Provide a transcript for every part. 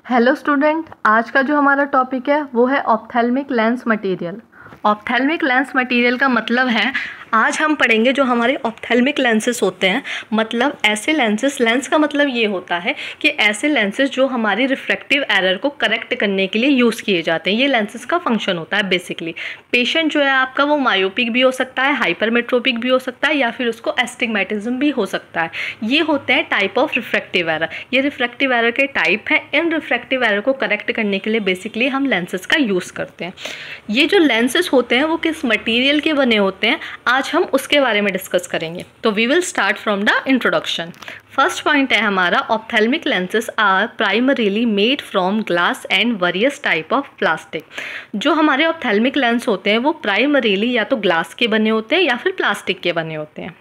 Hello student, आज का जो हमारा टॉपिक है वो है ophthalmic lens material. Ophthalmic lens material का मतलब है, आज हम पढ़ेंगे जो हमारे ऑप्थेल्मिक लेंसेस होते हैं, मतलब ऐसे लेंसेस, लेंस का मतलब ये होता है कि ऐसे लेंसेस जो हमारी रिफ्रैक्टिव एरर को करेक्ट करने के लिए यूज़ किए जाते हैं। ये लेंसेस का फंक्शन होता है बेसिकली। पेशेंट जो है आपका वो मायोपिक भी हो सकता है, हाइपरमेट्रोपिक भी हो सकता है, या फिर उसको एस्टिग्मेटिज्म भी हो सकता है। ये होते हैं टाइप ऑफ रिफ्रैक्टिव एरर। ये रिफ्रैक्टिव एरर के टाइप है। इन रिफ्रैक्टिव एरर को करेक्ट करने के लिए बेसिकली हम लेंसेस का यूज़ करते हैं। ये जो लेंसेस होते हैं वो किस मटेरियल के बने होते हैं, आज हम उसके बारे में डिस्कस करेंगे। तो we will start from the introduction. First point है हमारा, ophthalmic lenses are primarily made from glass and various type of plastic. जो हमारे ऑप्थेल्मिक लेंस होते हैं वो प्राइमरीली या तो ग्लास के बने होते हैं या फिर प्लास्टिक के बने होते हैं।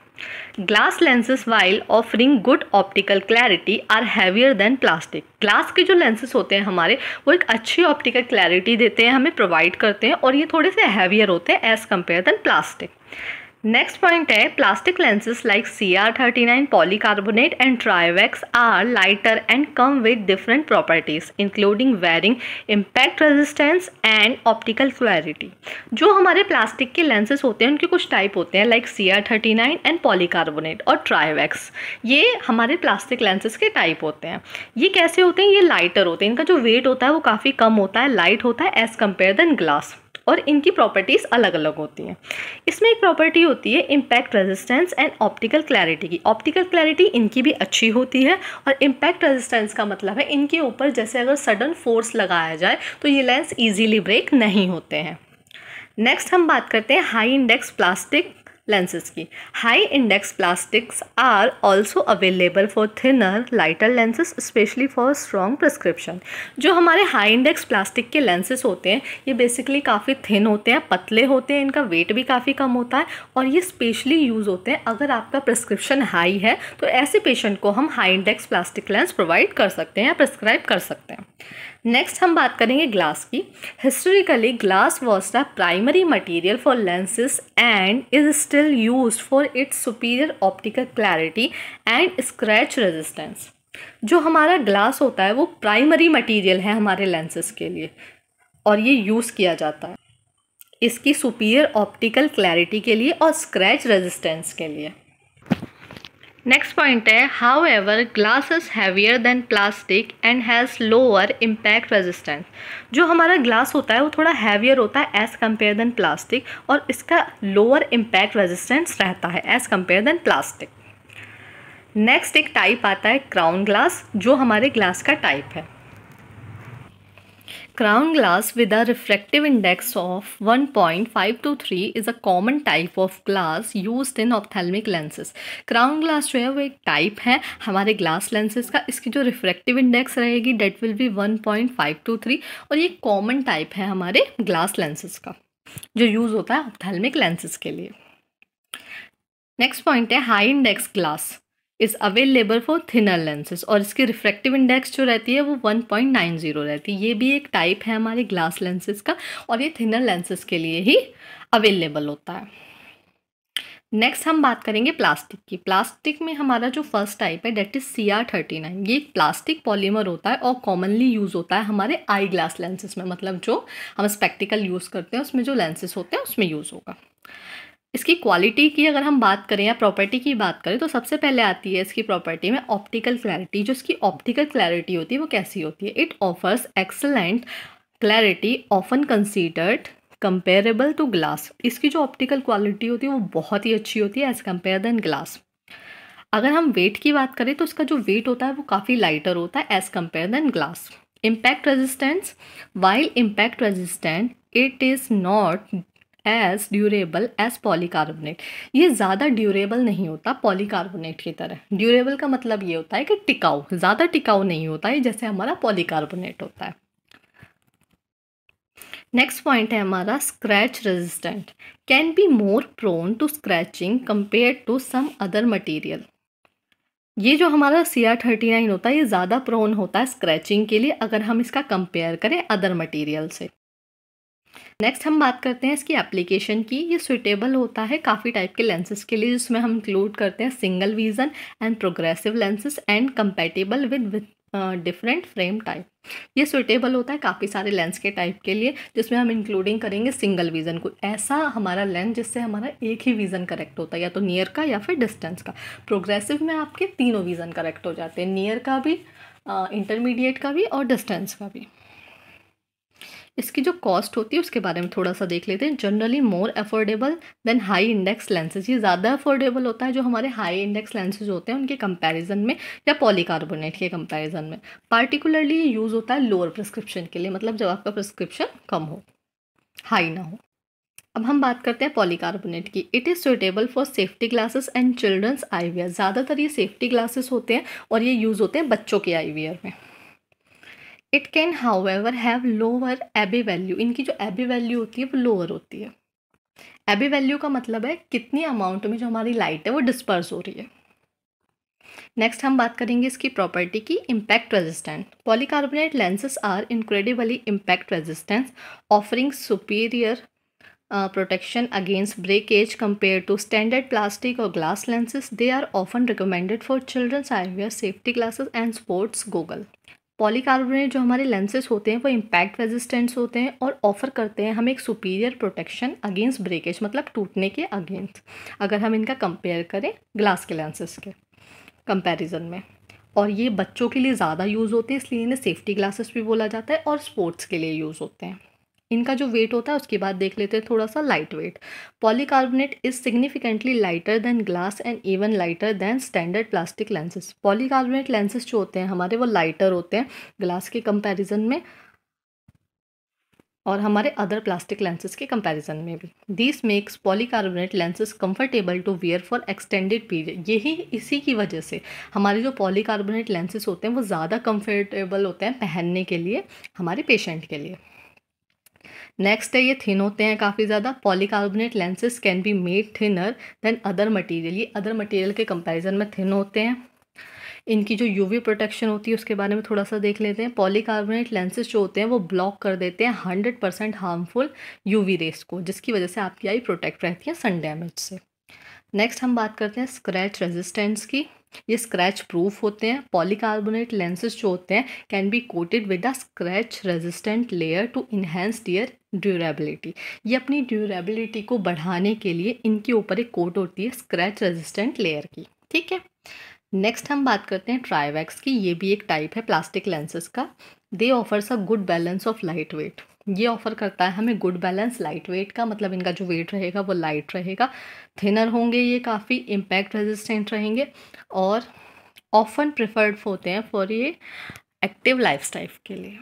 Glass lenses while offering good optical clarity are heavier than plastic। Glass के जो लेंसेस होते हैं हमारे, वो एक अच्छी ऑप्टिकल क्लैरिटी देते हैं, हमें प्रोवाइड करते हैं, और ये थोड़े से हैवियर होते हैं as compare then plastic. Next point है, plastic lenses like CR39 polycarbonate and trivex are lighter and come with different properties including varying impact resistance and optical clarity. जो हमारे प्लास्टिक के लेंसेज होते हैं उनके कुछ टाइप होते हैं लाइक CR39 एंड पॉलीकार्बोनेट और ट्राइवेक्स। ये हमारे प्लास्टिक लेंसेज के टाइप होते हैं। ये कैसे होते हैं? ये लाइटर होते हैं, इनका जो वेट होता है वो काफ़ी कम होता है, लाइट होता है एज कम्पेयर देन ग्लास, और इनकी प्रॉपर्टीज़ अलग अलग होती हैं। इसमें एक प्रॉपर्टी होती है impact resistance and optical clarity की। ऑप्टिकल क्लैरिटी इनकी भी अच्छी होती है, और इम्पैक्ट रेजिस्टेंस का मतलब है इनके ऊपर जैसे अगर सडन फोर्स लगाया जाए तो ये लेंस इजीली ब्रेक नहीं होते हैं। नेक्स्ट हम बात करते हैं हाई इंडेक्स प्लास्टिक लेंसेज की। High index plastics are also available for thinner lighter lenses specially for strong prescription. जो हमारे हाई इंडेक्स प्लास्टिक के लेंसेज होते हैं ये बेसिकली काफ़ी थिन होते हैं, पतले होते हैं, इनका वेट भी काफ़ी कम होता है, और ये स्पेशली यूज़ होते हैं अगर आपका प्रिस्क्रिप्शन हाई है तो ऐसे पेशेंट को हम high index plastic lens provide कर सकते हैं या प्रिस्क्राइब कर सकते हैं। नेक्स्ट हम बात करेंगे ग्लास की। Historically glass was the primary material for lenses and is still used for its superior optical clarity and scratch resistance. जो हमारा ग्लास होता है वो प्राइमरी मटीरियल है हमारे लेंसेज के लिए, और ये यूज़ किया जाता है इसकी सुपीरियर ऑप्टिकल क्लैरिटी के लिए और स्क्रैच रेजिस्टेंस के लिए। नेक्स्ट पॉइंट है, how ever glass is heavier than plastic and has lower impact resistance. जो हमारा ग्लास होता है वो थोड़ा हैवियर होता है एज़ कम्पेयर देन प्लास्टिक, और इसका लोअर इम्पैक्ट रेजिस्टेंस रहता है as compare then plastic. Next एक टाइप आता है क्राउन ग्लास, जो हमारे ग्लास का टाइप है। Crown glass with a refractive index of 1.523 is a common type of glass used in ophthalmic lenses। Crown glass जो है वो एक टाइप है हमारे ग्लास लेंसेज का। इसकी जो रिफ्रैक्टिव इंडेक्स रहेगी डेट विल बी 1.523, और ये कॉमन टाइप है हमारे ग्लास लेंसेज का जो यूज़ होता है ऑप्थेल्मिक लेंसेज के लिए। नेक्स्ट पॉइंट है, high index glass is available for thinner lenses, और इसकी रिफ्रैक्टिव इंडेक्स जो रहती है वो 1.90 रहती है। ये भी एक टाइप है हमारे ग्लास लेंसेज का, और ये थिनर लेंसेज के लिए ही अवेलेबल होता है। नेक्स्ट हम बात करेंगे प्लास्टिक की। प्लास्टिक में हमारा जो फर्स्ट टाइप है डेट इज़ CR39। ये एक प्लास्टिक पॉलीमर होता है और कॉमनली यूज़ होता है हमारे आई ग्लास लेंसेज में, मतलब जो हम स्पेक्टिकल यूज़ करते हैं उसमें जो लेंसेज होते हैं उसमें यूज़ होगा। इसकी क्वालिटी की अगर हम बात करें या प्रॉपर्टी की बात करें तो सबसे पहले आती है इसकी प्रॉपर्टी में ऑप्टिकल क्लैरिटी। जो इसकी ऑप्टिकल क्लैरिटी होती है वो कैसी होती है? It offers excellent clarity often considered comparable to glass. इसकी जो ऑप्टिकल क्वालिटी होती है वो बहुत ही अच्छी होती है एज़ कम्पेयर देन ग्लास। अगर हम वेट की बात करें तो इसका जो वेट होता है वो काफ़ी लाइटर होता है as compare then glass. Impact resistance, while impact resistant it is not as durable as polycarbonate. ये ज़्यादा ड्यूरेबल नहीं होता पॉलीकार्बोनेट की तरह। ड्यूरेबल का मतलब ये होता है कि टिकाऊ, ज़्यादा टिकाऊ नहीं होता है जैसे हमारा पॉलीकार्बोनेट होता है। नेक्स्ट पॉइंट है हमारा scratch resistant, can be more prone to scratching compare to some other material. ये जो हमारा CR39 होता है ये ज़्यादा प्रोन होता है स्क्रैचिंग के लिए अगर हम इसका कंपेयर करें अदर मटेरियल से। नेक्स्ट हम बात करते हैं इसकी एप्लीकेशन की। ये सुटेबल होता है काफ़ी टाइप के लेंसेज के लिए, जिसमें हम इंक्लूड करते हैं single vision and progressive lenses and compatible with different frame type. ये सुटेबल होता है काफ़ी सारे लेंस के टाइप के लिए, जिसमें हम इंक्लूडिंग करेंगे सिंगल विज़न को। ऐसा हमारा लेंस जिससे हमारा एक ही विज़न करेक्ट होता है, या तो नियर का या फिर डिस्टेंस का। प्रोग्रेसिव में आपके तीनों विज़न करेक्ट हो जाते हैं, नियर का भी, इंटरमीडिएट का भी और डिस्टेंस का भी। इसकी जो कॉस्ट होती है उसके बारे में थोड़ा सा देख लेते हैं। Generally more affordable than high index lenses. ये ज़्यादा अफोर्डेबल होता है जो हमारे हाई इंडेक्स लेंसेज होते हैं उनके कंपैरिजन में, या पॉलीकार्बोनेट के कंपैरिजन में। पार्टिकुलरली ये यूज़ होता है लोअर प्रिस्क्रिप्शन के लिए, मतलब जब आपका प्रिस्क्रिप्शन कम हो, हाई ना हो। अब हम बात करते हैं पॉलीकार्बोनेट की। It is suitable for safety glasses and children's eyewear. ज़्यादातर ये सेफ्टी ग्लासेस होते हैं और ये यूज़ होते हैं बच्चों के आईवियर में। It can however have lower Abbe value. इनकी जो एबी वैल्यू होती है वो लोअर होती है। एबी वैल्यू का मतलब है कितनी अमाउंट में जो हमारी लाइट है वो डिस्पर्स हो रही है। नेक्स्ट हम बात करेंगे इसकी प्रॉपर्टी की, impact resistant. Polycarbonate lenses are incredibly impact resistant, offering superior protection against breakage compared to standard plastic or glass lenses. They are often recommended for children's eyewear, safety glasses and sports goggle. Polycarbonate जो हमारे lenses होते हैं वो impact रेजिस्टेंट्स होते हैं और offer करते हैं हमें एक सुपीरियर प्रोटेक्शन अगेंस्ट ब्रेकेज, मतलब टूटने के अगेंस्ट, अगर हम इनका कंपेयर करें ग्लास के लेंसेज के कंपैरिजन में। और ये बच्चों के लिए ज़्यादा यूज़ होते हैं, इसलिए इन्हें सेफ्टी ग्लासेस भी बोला जाता है, और स्पोर्ट्स के लिए यूज़ होते हैं। इनका जो वेट होता है उसके बाद देख लेते हैं थोड़ा सा light weight. Polycarbonate is significantly lighter than glass and even lighter than standard plastic lenses. Polycarbonate lenses जो होते हैं हमारे वो लाइटर होते हैं ग्लास के कंपैरिजन में और हमारे अदर प्लास्टिक लेंसेज के कंपैरिजन में भी। This makes polycarbonate lenses comfortable to wear for extended period. यही इसी की वजह से हमारे जो पॉलीकार्बोनेट लेंसेज होते हैं वो ज़्यादा कंफर्टेबल होते हैं पहनने के लिए हमारे पेशेंट के लिए। नेक्स्ट है ये थिन होते हैं काफ़ी ज़्यादा। Polycarbonate lenses can be made thinner than other material. ये अदर मटेरियल के कंपैरिजन में थिन होते हैं। इनकी जो यूवी प्रोटेक्शन होती है उसके बारे में थोड़ा सा देख लेते हैं। पॉलीकार्बोनेट लेंसेज जो होते हैं वो ब्लॉक कर देते हैं 100% हार्मफुल यूवी रेस को, जिसकी वजह से आपकी आई प्रोटेक्ट रहती है सन डैमेज से। नेक्स्ट हम बात करते हैं स्क्रैच रेजिस्टेंस की। ये स्क्रैच प्रूफ होते हैं। पॉलीकार्बोनेट लेंसेज जो होते हैं can be coated with a scratch resistant layer to enhance their durability. ये अपनी ड्यूरेबिलिटी को बढ़ाने के लिए इनके ऊपर एक कोट होती है स्क्रैच रेजिस्टेंट लेयर की, ठीक है। नेक्स्ट हम बात करते हैं ट्राईवैक्स की। ये भी एक टाइप है प्लास्टिक लेंसेज का। They offers a good balance of light weight. ये ऑफ़र करता है हमें गुड बैलेंस लाइट वेट का, मतलब इनका जो वेट रहेगा वो लाइट रहेगा, थिनर होंगे, ये काफ़ी इम्पैक्ट रेजिस्टेंट रहेंगे और ऑफन प्रेफर्ड होते हैं फॉर ये एक्टिव लाइफस्टाइल के लिए।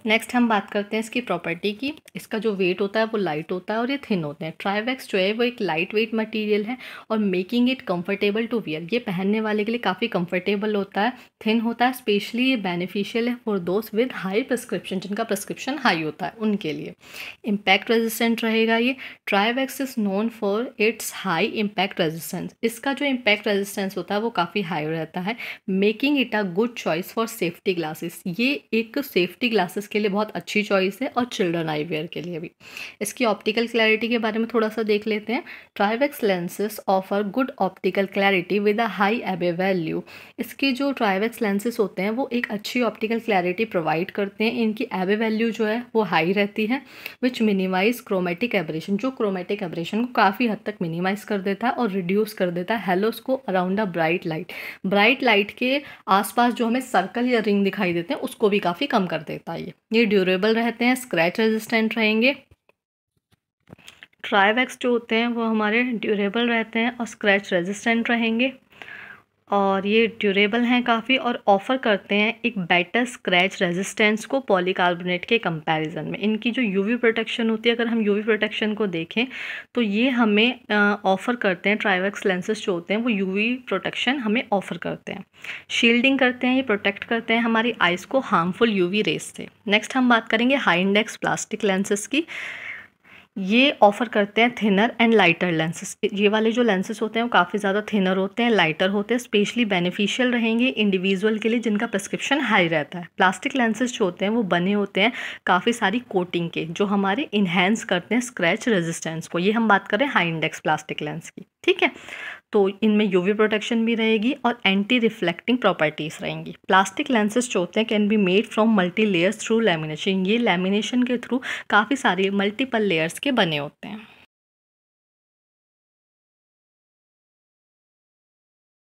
नेक्स्ट हम बात करते हैं इसकी प्रॉपर्टी की। इसका जो वेट होता है वो लाइट होता है और ये थिन होते हैं। ट्राईवैक्स जो है वो एक लाइट वेट मटेरियल है और making it comfortable to wear. ये पहनने वाले के लिए काफ़ी कंफर्टेबल होता है, थिन होता है। स्पेशली ये बेनिफिशियल है for those with high prescription, जिनका प्रिस्क्रिप्शन हाई होता है उनके लिए। इम्पैक्ट रेजिस्टेंट रहेगा ये। Trivex is known for its high impact resistance. इसका जो इम्पैक्ट रेजिस्टेंस होता है वो काफ़ी हाई रहता है, making it a good choice for safety glasses. ये एक सेफ्टी ग्लासेस के लिए बहुत अच्छी चॉइस है और चिल्ड्रन आईवेयर के लिए भी। इसकी ऑप्टिकल क्लैरिटी के बारे में थोड़ा सा देख लेते हैं। Trivex lenses offer good optical clarity with a high abbe value. इसके जो ट्राईवैक्स लेंसेज होते हैं वो एक अच्छी ऑप्टिकल क्लैरिटी प्रोवाइड करते हैं। इनकी एबे वैल्यू जो है वो हाई रहती है, विच मिनिमाइज क्रोमेटिक एब्रेशन, जो क्रोमेटिक एब्रेशन को काफ़ी हद तक मिनिमाइज कर देता है और रिड्यूस कर देता है हेलोस को around a bright light. Bright light के आसपास जो हमें सर्कल या रिंग दिखाई देते हैं उसको भी काफ़ी कम कर देता है ये ड्यूरेबल रहते हैं, स्क्रैच रेजिस्टेंट रहेंगे। ट्राईवैक्स जो होते हैं वो हमारे ड्यूरेबल रहते हैं और स्क्रैच रेजिस्टेंट रहेंगे और ये ड्यूरेबल हैं काफ़ी और ऑफ़र करते हैं एक बेटर स्क्रैच रेजिस्टेंस को पॉलीकार्बोनेट के कंपैरिजन में। इनकी जो यूवी प्रोटेक्शन होती है, अगर हम यूवी प्रोटेक्शन को देखें तो ये हमें ऑफ़र करते हैं, ट्राईवैक्स लेंसेज जो होते हैं वो यूवी प्रोटेक्शन हमें ऑफ़र करते हैं, शील्डिंग करते हैं, ये प्रोटेक्ट करते हैं हमारी आइज़ को हार्मफुल यूवी रेस से। नेक्स्ट हम बात करेंगे हाई इंडेक्स प्लास्टिक लेंसेज की। ये ऑफ़र करते हैं थिनर एंड लाइटर लेंसेज। ये वाले जो लेंसेज होते हैं वो काफ़ी ज़्यादा थिनर होते हैं, लाइटर होते हैं, स्पेशली बेनिफिशियल रहेंगे इंडिविजुअल के लिए जिनका प्रिस्क्रिप्शन हाई रहता है। प्लास्टिक लेंसेज जो होते हैं वो बने होते हैं काफ़ी सारी कोटिंग के, जो हमारे इन्हेंस करते हैं स्क्रैच रेजिस्टेंस को। ये हम बात करें हाई इंडेक्स प्लास्टिक लेंस की, ठीक है। तो इनमें यूवी प्रोटेक्शन भी रहेगी और एंटी रिफ्लेक्टिंग प्रॉपर्टीज़ रहेंगी। प्लास्टिक लेंसेज जो होते हैं can be made from multi layers through lamination. ये लैमिनेशन के थ्रू काफ़ी सारे मल्टीपल लेयर्स के बने होते हैं।